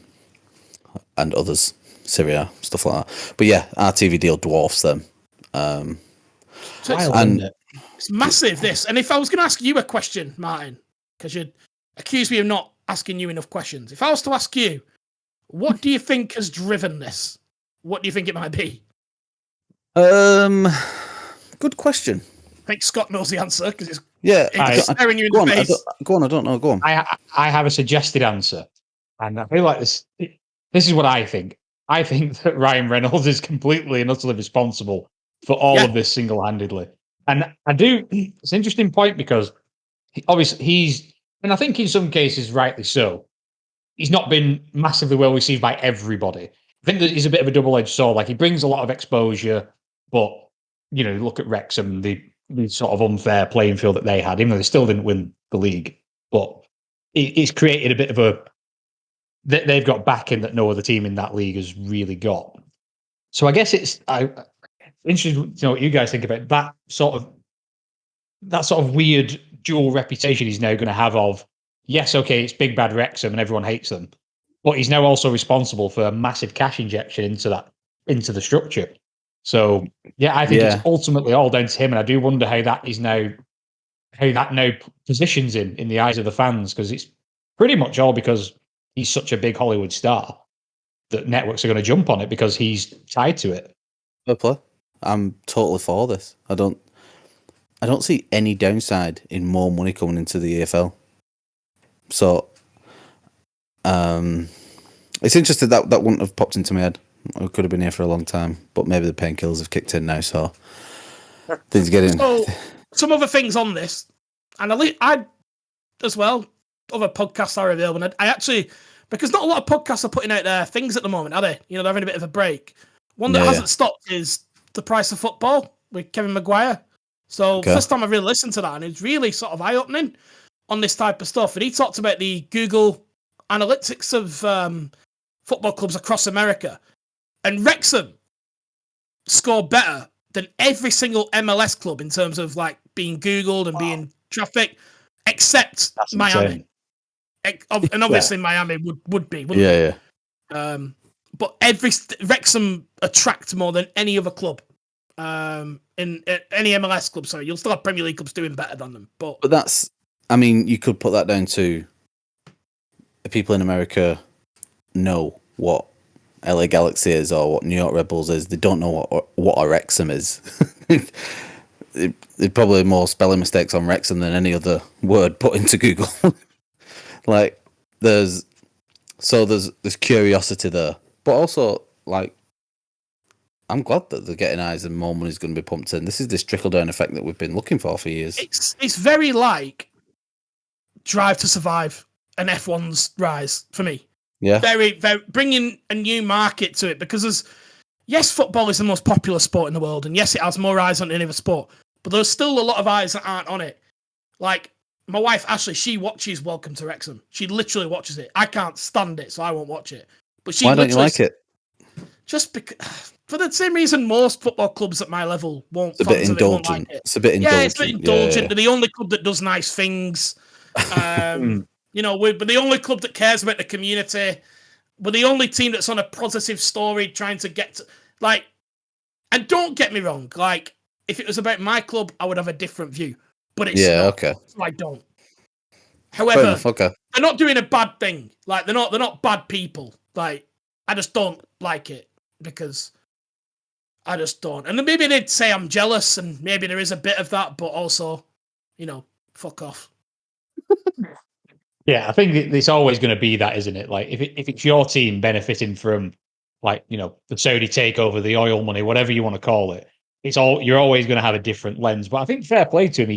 others, Serie A, stuff like that. But yeah, our TV deal dwarfs them. It's massive, this. And if I was going to ask you a question, Martin, because you accused me of not asking you enough questions. If I was to ask you, what do you think has driven this? What do you think it might be? Good question. I think Scott knows the answer because it's staring you in the face. Go on, I don't know. Go on. I have a suggested answer, and I feel like this is what I think. I think that Ryan Reynolds is completely and utterly responsible for all of this single-handedly. And it's an interesting point because obviously and I think in some cases rightly so, he's not been massively well received by everybody. I think that he's a bit of a double-edged sword. Like, he brings a lot of exposure, but, look at Wrexham, the sort of unfair playing field that they had, even though they still didn't win the league. But it's created a bit of they've got backing that no other team in that league has really got. So I guess it's interesting to know what you guys think about that sort of weird dual reputation he's now going to have of, yes, okay, it's big bad Wrexham and everyone hates them, but he's now also responsible for a massive cash injection into the structure. So yeah, I think it's ultimately all down to him, and I do wonder how that now positions him in the eyes of the fans, because it's pretty much all because he's such a big Hollywood star that networks are going to jump on it because he's tied to it. Fair play. I'm totally for this. I don't see any downside in more money coming into the EFL. So, it's interesting that wouldn't have popped into my head. I could have been here for a long time, but maybe the painkillers have kicked in now, so things get in. So, some other things on this, and I as well, other podcasts are available. And I actually, because not a lot of podcasts are putting out their things at the moment, are they? They're having a bit of a break. One that hasn't stopped is The Price of Football with Kevin Maguire. So first time I really listened to that, and it's really sort of eye-opening on this type of stuff. And he talked about the Google analytics of football clubs across America. And Wrexham score better than every single MLS club in terms of being Googled and being traffic, except Miami. And obviously Miami would be, wouldn't it? Yeah. But Wrexham attract more than any other club. In any MLS club, sorry. You'll still have Premier League clubs doing better than them. But that's, you could put that down to the people in America know what LA Galaxy is or what New York Red Bulls is. They don't know what a Wrexham is. There's probably more spelling mistakes on Wrexham than any other word put into Google. There's curiosity there, but also I'm glad that they're getting eyes and more money's going to be pumped in. This is this trickle down effect that we've been looking for years. It's very like Drive to Survive and F1's rise for me. Yeah, very, very bringing a new market to it, because yes, football is the most popular sport in the world, and yes, it has more eyes on any other sport, but there's still a lot of eyes that aren't on it. my wife Ashley, she watches Welcome to Wrexham. She literally watches it. I can't stand it, so I won't watch it. But she Why don't you like it? Just because, for the same reason most football clubs at my level won't. It's a bit indulgent. It's a bit indulgent. Yeah, it's a bit indulgent. Yeah. They're the only club that does nice things. You know, we're the only club that cares about the community. We're the only team that's on a positive story, trying to get to, like. And don't get me wrong, like if it was about my club, I would have a different view. But it's not, okay. So I don't. However, enough, okay. They're not doing a bad thing. Like they're not bad people. Like I just don't like it because I just don't. And then maybe they'd say I'm jealous, and maybe there is a bit of that, but also, you know, fuck off. Yeah, I think it's always going to be that, isn't it? Like if it's your team benefiting from, like, you know, the Saudi takeover, the oil money, whatever you want to call it, you're always going to have a different lens. But I think fair play to him.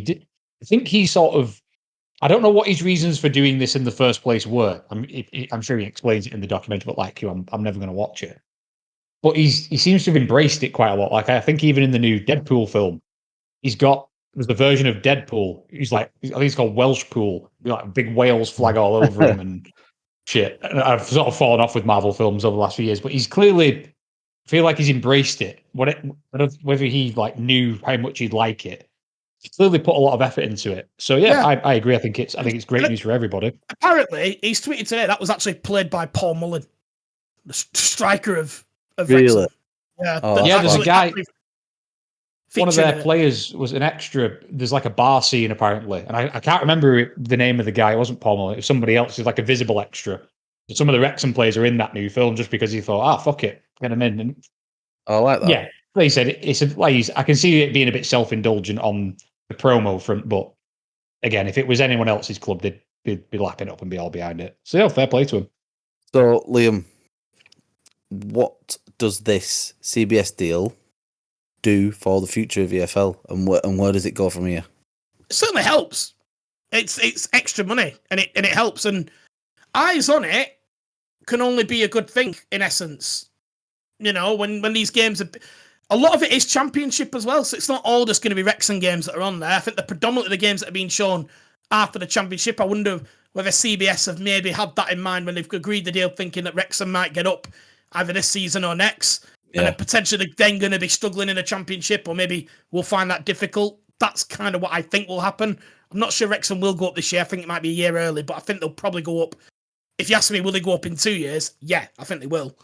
I think he sort of, I don't know what his reasons for doing this in the first place were. I'm sure he explains it in the documentary, but like you, I'm never going to watch it. But he seems to have embraced it quite a lot. Like I think even in the new Deadpool film, there's the version of Deadpool. He's like, I think it's called Welsh Pool. Like a big whales flag all over him and shit. And I've sort of fallen off with Marvel films over the last few years, but he's clearly, I feel like he's embraced it. Whether he like knew how much he'd like it, he's clearly put a lot of effort into it. So yeah. I agree. I think it's great news for everybody. Apparently, he's tweeted today that was actually played by Paul Mullen, the striker of really. Wrexham. Yeah, there's a guy. One of their players was an extra. There's like a bar scene apparently, and I can't remember the name of the guy. It wasn't Paul Mullen. It was somebody else. He's like a visible extra. Some of the Wrexham players are in that new film just because he thought, fuck it, get him in. And I like that. Yeah, like you said, I can see it being a bit self-indulgent on the promo front, but again, if it was anyone else's club, they'd be lapping up and be all behind it. So yeah, fair play to him. So Liam, what does this CBS deal do for the future of EFL, and where does it go from here? It certainly helps. It's extra money, and it helps. And eyes on it can only be a good thing in essence. You know, when these games are, a lot of it is Championship as well, so it's not all just going to be Wrexham games that are on there. I think they're predominantly the games that are being shown after the Championship. I wonder whether CBS have maybe had that in mind when they've agreed the deal, thinking that Wrexham might get up either this season or next. Yeah. And potentially they're then going to be struggling in the Championship, or maybe we'll find that difficult. That's kind of what I think will happen. I'm not sure Wrexham will go up this year. I think it might be a year early, but I think they'll probably go up. If you ask me, will they go up in 2 years? Yeah, I think they will.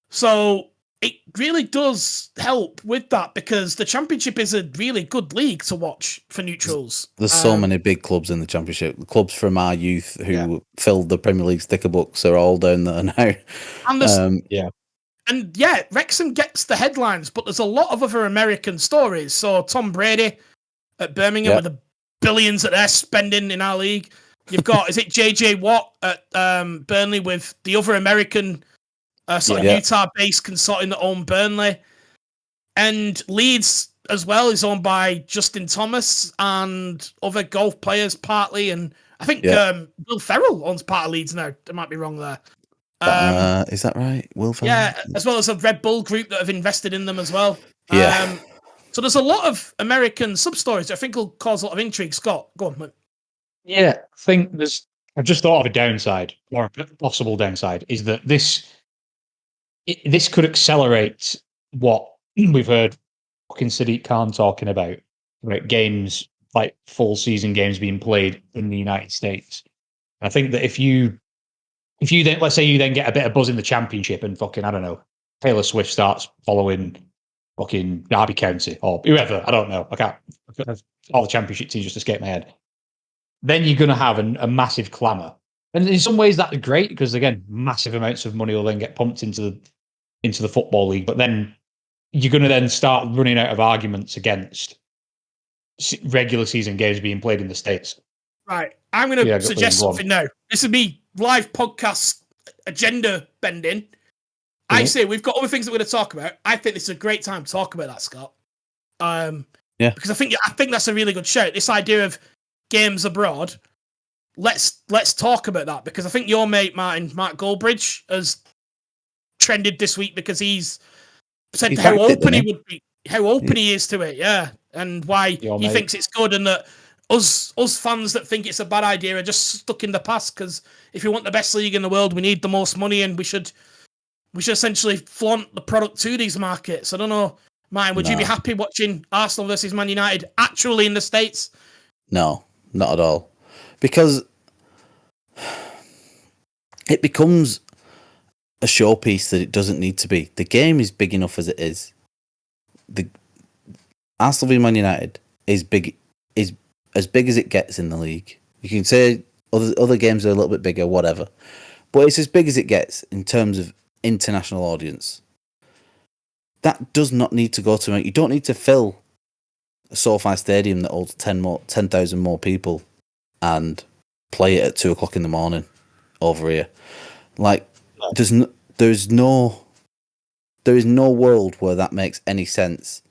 So it really does help with that, because the Championship is a really good league to watch for neutrals. There's so many big clubs in the Championship. The clubs from our youth who filled the Premier League sticker books are all down there now. And Wrexham gets the headlines, but there's a lot of other American stories. So Tom Brady at Birmingham with the billions that they're spending in our league. You've got, is it JJ Watt at Burnley with the other American Utah-based consortium that own Burnley. And Leeds as well is owned by Justin Thomas and other golf players partly. And I think Will Ferrell owns part of Leeds now. I might be wrong there. Is that right? Will Ferrell? Yeah, as well as a Red Bull group that have invested in them as well. Yeah. So there's a lot of American sub-stories that I think will cause a lot of intrigue. Scott, go on, mate. Yeah, I think I've just thought of a downside, or a possible downside, is that this could accelerate what we've heard fucking Sadiq Khan talking about games, like full season games being played in the United States. I think that if you then, let's say you then get a bit of buzz in the Championship and fucking, I don't know, Taylor Swift starts following fucking Derby County or whoever, I don't know, all the Championship teams just escape my head. Then you're going to have a massive clamour. And in some ways that's great, because again, massive amounts of money will then get pumped into the Football League. But then you're going to then start running out of arguments against regular season games being played in the States. Right. I'm going to suggest something now. This would be live podcast agenda bending. Mm-hmm. I say we've got other things that we're going to talk about. I think this is a great time to talk about that, Scott. Because I think that's a really good shout. This idea of games abroad. Let's talk about that, because I think your mate Mark Goldbridge has trended this week because he's said how open he would be, how open he is to it, and why he thinks it's good, and that us fans that think it's a bad idea are just stuck in the past, because if we want the best league in the world, we need the most money, and we should essentially flaunt the product to these markets. I don't know, Martin, would you be happy watching Arsenal versus Man United actually in the States? No, not at all. Because it becomes a showpiece that it doesn't need to be. The game is big enough as it is. The Arsenal v Man United is as big as it gets in the league. You can say other games are a little bit bigger, whatever, but it's as big as it gets in terms of international audience. That does not need to go to. You don't need to fill a SoFi Stadium that holds 10,000 more people and play it at 2:00 in the morning over here. Like, there is no world where that makes any sense.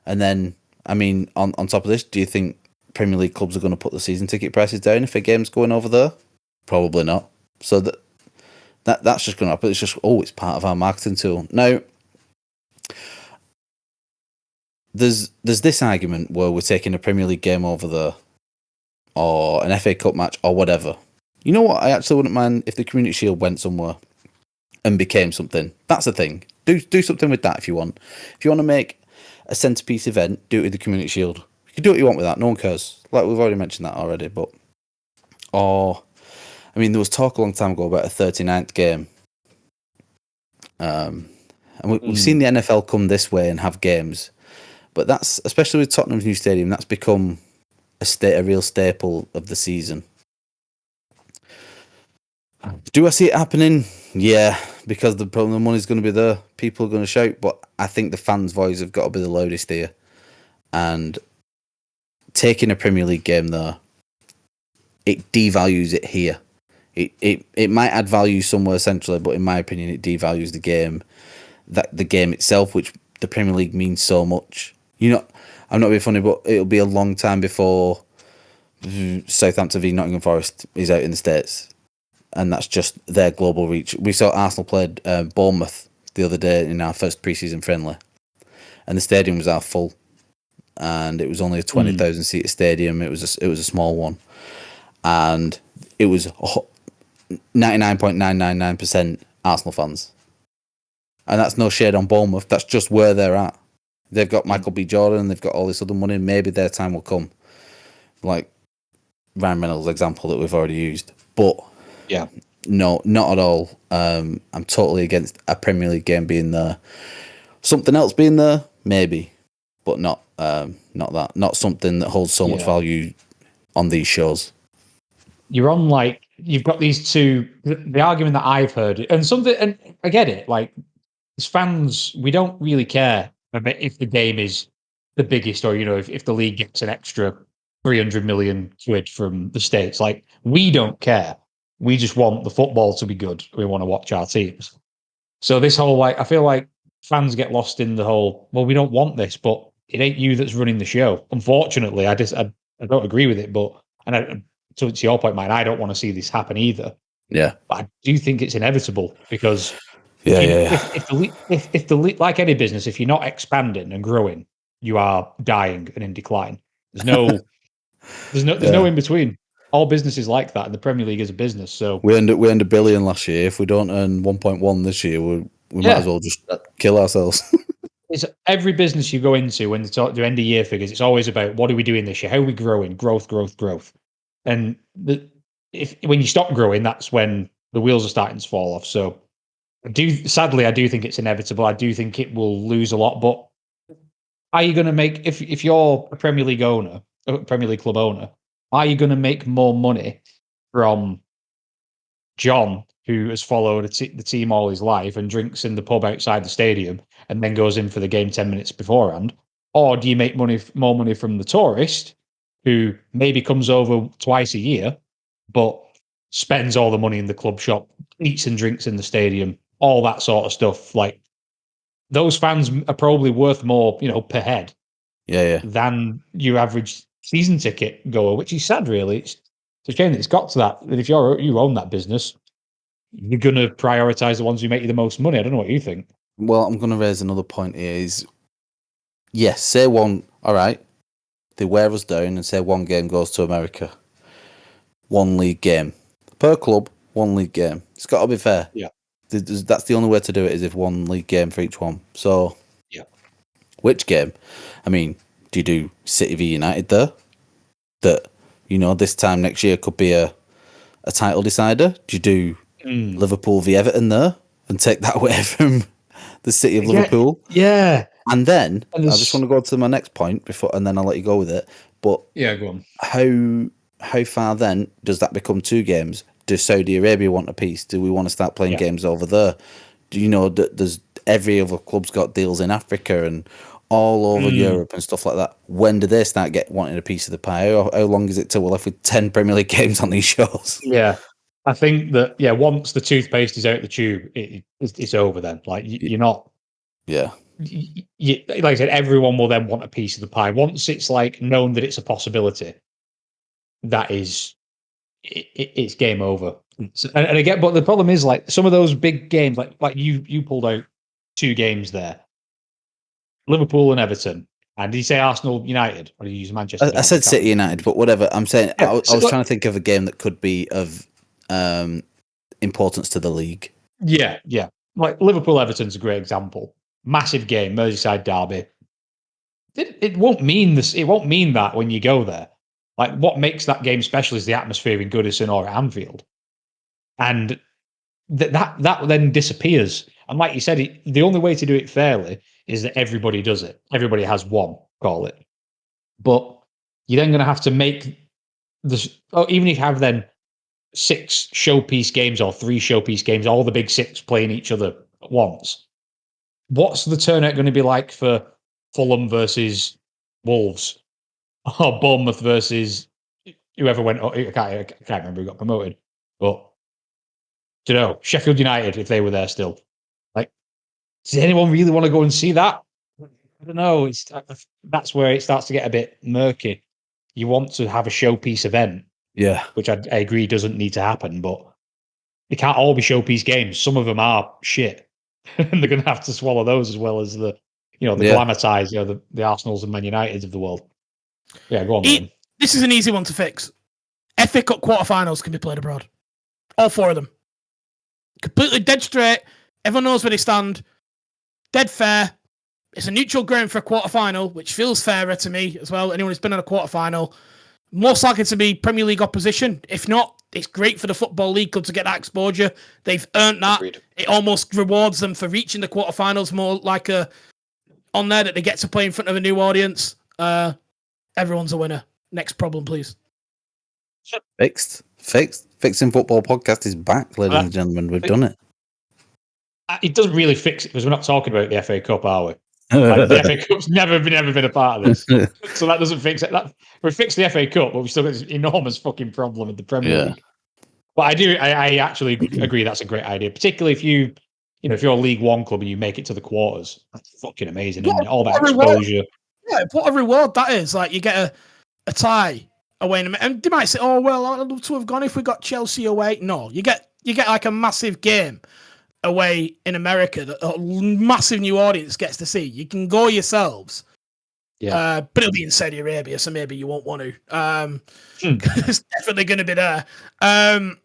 And then, I mean, on top of this, do you think Premier League clubs are going to put the season ticket prices down if a game's going over there? Probably not. So that's just going to happen. It's just, it's part of our marketing tool. Now, there's this argument where we're taking a Premier League game over there, or an FA Cup match, or whatever. You know what? I actually wouldn't mind if the Community Shield went somewhere and became something. That's the thing. Do something with that if you want. If you want to make a centerpiece event, do it with the Community Shield. You can do what you want with that. No one cares. Like, we've already mentioned that already. But, there was talk a long time ago about a 39th game. And we've seen the NFL come this way and have games. But that's, especially with Tottenham's new stadium, that's become a real staple of the season. Do I see it happening? Yeah, because the money's going to be there. People are going to shout, but I think the fans' voice have got to be the loudest here. And taking a Premier League game there, it devalues it here. It might add value somewhere centrally, but in my opinion, it devalues the game itself, which the Premier League means so much. I'm not being funny, but it'll be a long time before Southampton v Nottingham Forest is out in the States. And that's just their global reach. We saw Arsenal played Bournemouth the other day in our first pre-season friendly, and the stadium was half full, and it was only a 20,000 seat stadium. It was a small one, and it was 99.999% Arsenal fans, and that's no shade on Bournemouth. That's just where they're at. They've got Michael B. Jordan. They've got all this other money. Maybe their time will come, like Ryan Reynolds' example that we've already used, but. Yeah. No, not at all. I'm totally against a Premier League game being there. Something else being there, maybe, but not that. Not something that holds so much value on these shows. You're on, like, you've got these two. The argument that I've heard, and I get it. Like, as fans, we don't really care if the game is the biggest, or if the league gets an extra 300 million quid from the States. Like, we don't care. We just want the football to be good. We want to watch our teams. So this whole, like, I feel like fans get lost in the whole, well, we don't want this, but it ain't you that's running the show. Unfortunately, I don't agree with it, to your point, Mike, I don't want to see this happen either. Yeah. But I do think it's inevitable, because if the league, like any business, if you're not expanding and growing, you are dying and in decline. There's no in between. All businesses like that, and the Premier League is a business. So we earned $1 billion last year. If we don't earn 1.1 this year, we might as well just kill ourselves. It's every business you go into when they do end of year figures. It's always about, what are we doing this year? How are we growing? Growth. And when you stop growing, that's when the wheels are starting to fall off. So sadly, I do think it's inevitable. I do think it will lose a lot. But are you going to make, if you're a Premier League owner, a Premier League club owner, are you going to make more money from John, who has followed the team all his life and drinks in the pub outside the stadium and then goes in for the game 10 minutes beforehand? Or do you make more money from the tourist, who maybe comes over twice a year, but spends all the money in the club shop, eats and drinks in the stadium, all that sort of stuff? Like, those fans are probably worth more, per head, than your average season ticket goer, which is sad, really. It's a shame that it's got to that. And if you own that business, you're going to prioritize the ones who make you the most money. I don't know what you think. Well, I'm going to raise another point here. Is yes, say one. All right, they wear us down and say one game goes to America. One league game. Per club, one league game. It's got to be fair. Yeah. That's the only way to do it, is if one league game for each one. So, yeah. Which game? I mean, do you do City v United there? That, this time next year could be a title decider? Do you do Liverpool v Everton there and take that away from the city of Liverpool? Yeah. And then, I just want to go to my next point and then I'll let you go with it. But yeah, go on. How far then does that become 2 games? Does Saudi Arabia want a piece? Do we want to start playing games over there? Do you know that there's every other club's got deals in Africa and all over Europe and stuff like that? When do they start wanting a piece of the pie? How long is it till we're left with 10 Premier League games on these shows? Yeah, I think that once the toothpaste is out the tube, it's over. Then, like you're not. Yeah. Like I said, everyone will then want a piece of the pie. Once it's like known that it's a possibility, that is, it's game over. And again, but the problem is, like, some of those big games, like you pulled out 2 games there, Liverpool and Everton. And did you say Arsenal United, or did you use Manchester? I said City United, but whatever. I'm saying I was trying to think of a game that could be of importance to the league. Yeah. Like Liverpool Everton's a great example. Massive game, Merseyside derby. It won't mean this. It won't mean that when you go there. Like, what makes that game special is the atmosphere in Goodison or at Anfield, and that then disappears. And like you said, the only way to do it fairly is that everybody does it. Everybody has one, call it. But you're then going to have to make this. Oh, even if you have then 6 showpiece games or 3 showpiece games, all the big 6 playing each other at once. What's the turnout going to be like for Fulham versus Wolves, or Bournemouth versus whoever went? I can't remember who got promoted, but Sheffield United, if they were there still. Like, does anyone really want to go and see that? I don't know. That's where it starts to get a bit murky. You want to have a showpiece event, which I agree doesn't need to happen, but they can't all be showpiece games. Some of them are shit. And they're going to have to swallow those as well as the glamorized, the Arsenals and Man Uniteds of the world. Yeah, go on, man. This is an easy one to fix. FA Cup quarterfinals can be played abroad. All 4 of them. Completely dead straight. Everyone knows where they stand. Dead fair. It's a neutral ground for a quarterfinal, which feels fairer to me as well. Anyone who's been in a quarterfinal, most likely to be Premier League opposition. If not, it's great for the Football League Club to get that exposure. They've earned that. Agreed. It almost rewards them for reaching the quarterfinals more like on there that they get to play in front of a new audience. Everyone's a winner. Next problem, please. Fixed. Fixing Football podcast is back, ladies and gentlemen. We've done it. It doesn't really fix it because we're not talking about the FA Cup, are we? Like, the FA Cup's never been a part of this, so that doesn't fix it. We fixed the FA Cup, but we still got this enormous fucking problem with the Premier League. But I actually agree that's a great idea, particularly if if you're a League One club and you make it to the quarters. That's fucking amazing, isn't it? All that exposure. Yeah, what a reward that is! Like, you get a tie away, and they might say, "Oh well, I'd love to have gone if we got Chelsea away." No, you get like a massive game away in America that a massive new audience gets to see. You can go yourselves, but it'll be in Saudi Arabia, so maybe you won't want to. It's definitely going to be there. And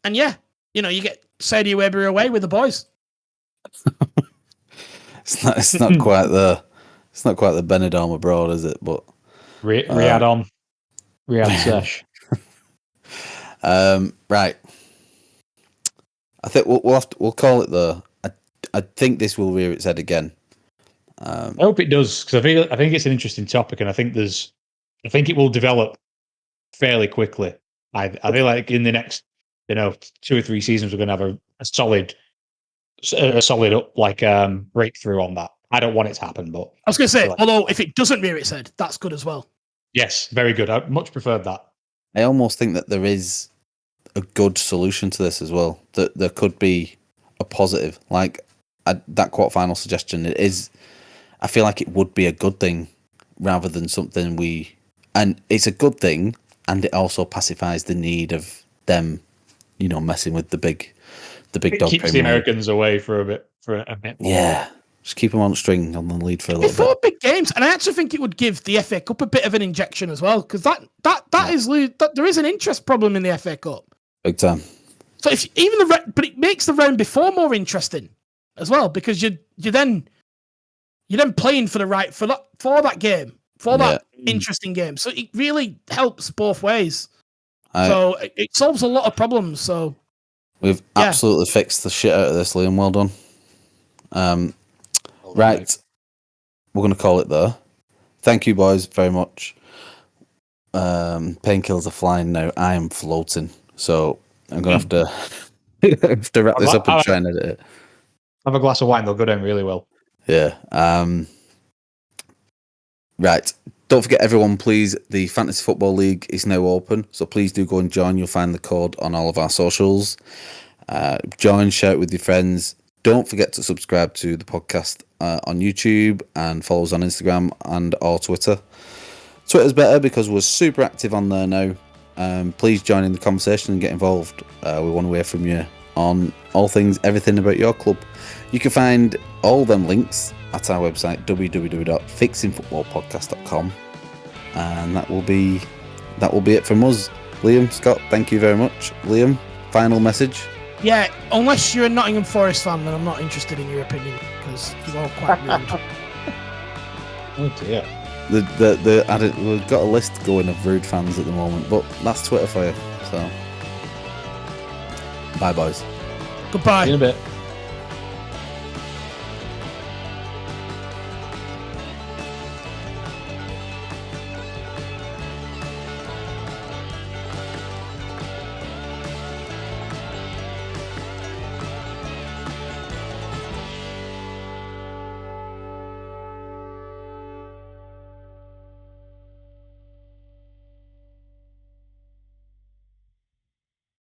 you get Saudi Arabia away with the boys. It's not quite the Benidorm abroad, is it? But Riyadh Sesh. Right. I think we'll call it the. I think this will rear its head again. I hope it does, because I think it's an interesting topic, and I think it will develop fairly quickly. I feel like in the next 2 or 3 seasons we're going to have a solid breakthrough on that. I don't want it to happen, but I was going to say, although if it doesn't rear its head, that's good as well. Yes, very good. I much preferred that. I almost think that there is a good solution to this as well. That there could be a positive, like that quarterfinal suggestion. It is. I feel like it would be a good thing rather than something and it's a good thing, and it also pacifies the need of them, messing with the big dog. Keeps the Americans away for a bit. Yeah, Just keep them on string on the lead for a little Before bit. big games, and I actually think it would give the FA Cup a bit of an injection as well, because that there is an interest problem in the FA Cup. Big time. So if even but it makes the round before more interesting as well, because you're then playing for that game, for that interesting game. So it really helps both ways. So it solves a lot of problems. So we've absolutely fixed the shit out of this, Liam. Well done. Right, we're going to call it there. Thank you, boys, very much. Painkillers are flying now. I am floating, so I'm going to have to wrap this up and try and edit it. Have a glass of wine; they'll go down really well. Yeah. Right. Don't forget, everyone, please, the Fantasy Football League is now open, so please do go and join. You'll find the code on all of our socials. Join, share it with your friends. Don't forget to subscribe to the podcast on YouTube and follow us on Instagram and or Twitter. Twitter's better because we're super active on there now. Please join in the conversation and get involved. We want to hear from you on all things, everything about your club. You can find all them links at our website, www.fixingfootballpodcast.com. And that will be it from us. Liam, Scott, thank you very much. Liam, final message? Yeah, unless you're a Nottingham Forest fan, then I'm not interested in your opinion, because you're all quite rude. Oh dear. We've got a list going of rude fans at the moment, but that's Twitter for you. So, bye, boys. Goodbye. See you in a bit.